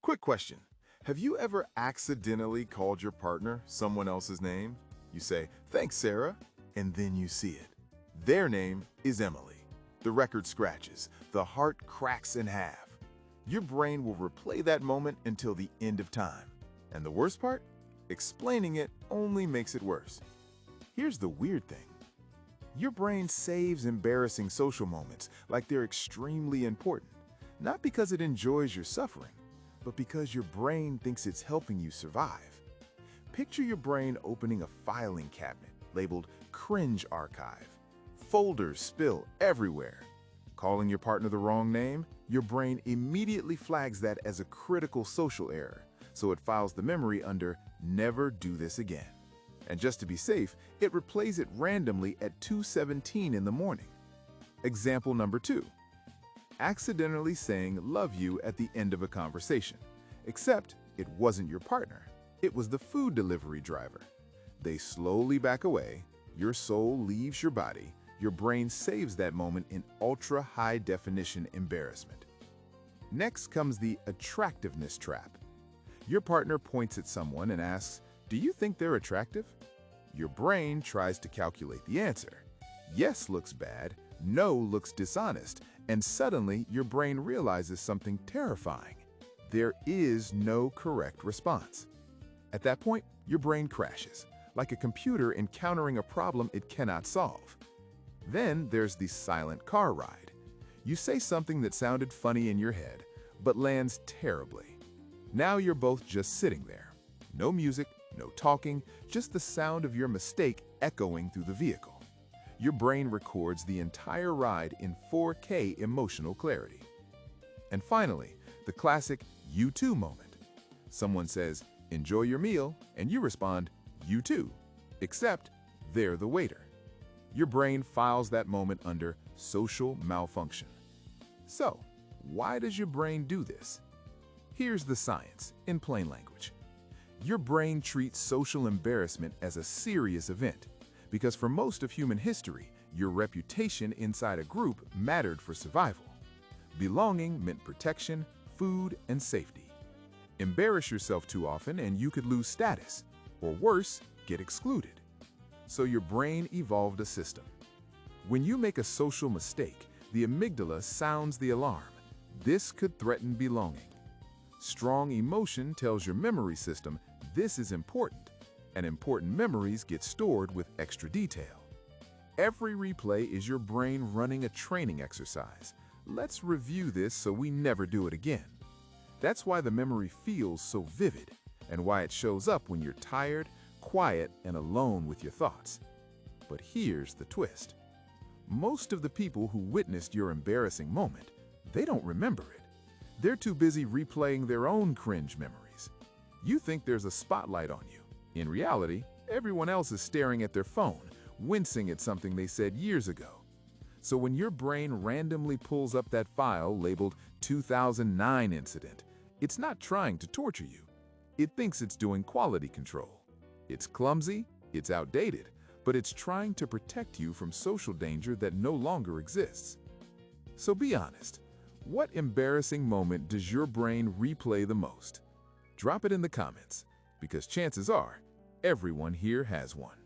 Quick question. Have you ever accidentally called your partner someone else's name? You say, "Thanks, Sarah," and then you see it. Their name is Emily. The record scratches. The heart cracks in half. Your brain will replay that moment until the end of time. And the worst part? Explaining it only makes it worse. Here's the weird thing. Your brain saves embarrassing social moments like they're extremely important, not because it enjoys your suffering, but because your brain thinks it's helping you survive. Picture your brain opening a filing cabinet labeled Cringe Archive. Folders spill everywhere. Calling your partner the wrong name, your brain immediately flags that as a critical social error, so it files the memory under Never Do This Again. And just to be safe, it replays it randomly at 2:17 in the morning. Example number 2. Accidentally saying "love you" at the end of a conversation. Except it wasn't your partner. It was the food delivery driver. They slowly back away, your soul leaves your body, your brain saves that moment in ultra-high definition embarrassment. Next comes the attractiveness trap. Your partner points at someone and asks, "Do you think they're attractive?" Your brain tries to calculate the answer. Yes looks bad, no looks dishonest, and suddenly your brain realizes something terrifying. There is no correct response. At that point, your brain crashes, like a computer encountering a problem it cannot solve. Then there's the silent car ride. You say something that sounded funny in your head, but lands terribly. Now you're both just sitting there. No music, no talking, just the sound of your mistake echoing through the vehicle. Your brain records the entire ride in 4K emotional clarity. And finally, the classic "you too" moment. Someone says, "Enjoy your meal," and you respond, "You too," except they're the waiter. Your brain files that moment under social malfunction. So, why does your brain do this? Here's the science in plain language. Your brain treats social embarrassment as a serious event because for most of human history, your reputation inside a group mattered for survival. Belonging meant protection, food, and safety. Embarrass yourself too often and you could lose status, or worse, get excluded. So your brain evolved a system. When you make a social mistake, the amygdala sounds the alarm. This could threaten belonging. Strong emotion tells your memory system this is important, and important memories get stored with extra detail. Every replay is your brain running a training exercise. Let's review this so we never do it again. That's why the memory feels so vivid, and why it shows up when you're tired, quiet, and alone with your thoughts. But here's the twist. Most of the people who witnessed your embarrassing moment, they don't remember it. They're too busy replaying their own cringe memories. You think there's a spotlight on you. In reality, everyone else is staring at their phone, wincing at something they said years ago. So when your brain randomly pulls up that file labeled 2009 incident, it's not trying to torture you. It thinks it's doing quality control. It's clumsy, it's outdated, but it's trying to protect you from social danger that no longer exists. So be honest. What embarrassing moment does your brain replay the most? Drop it in the comments, because chances are everyone here has one.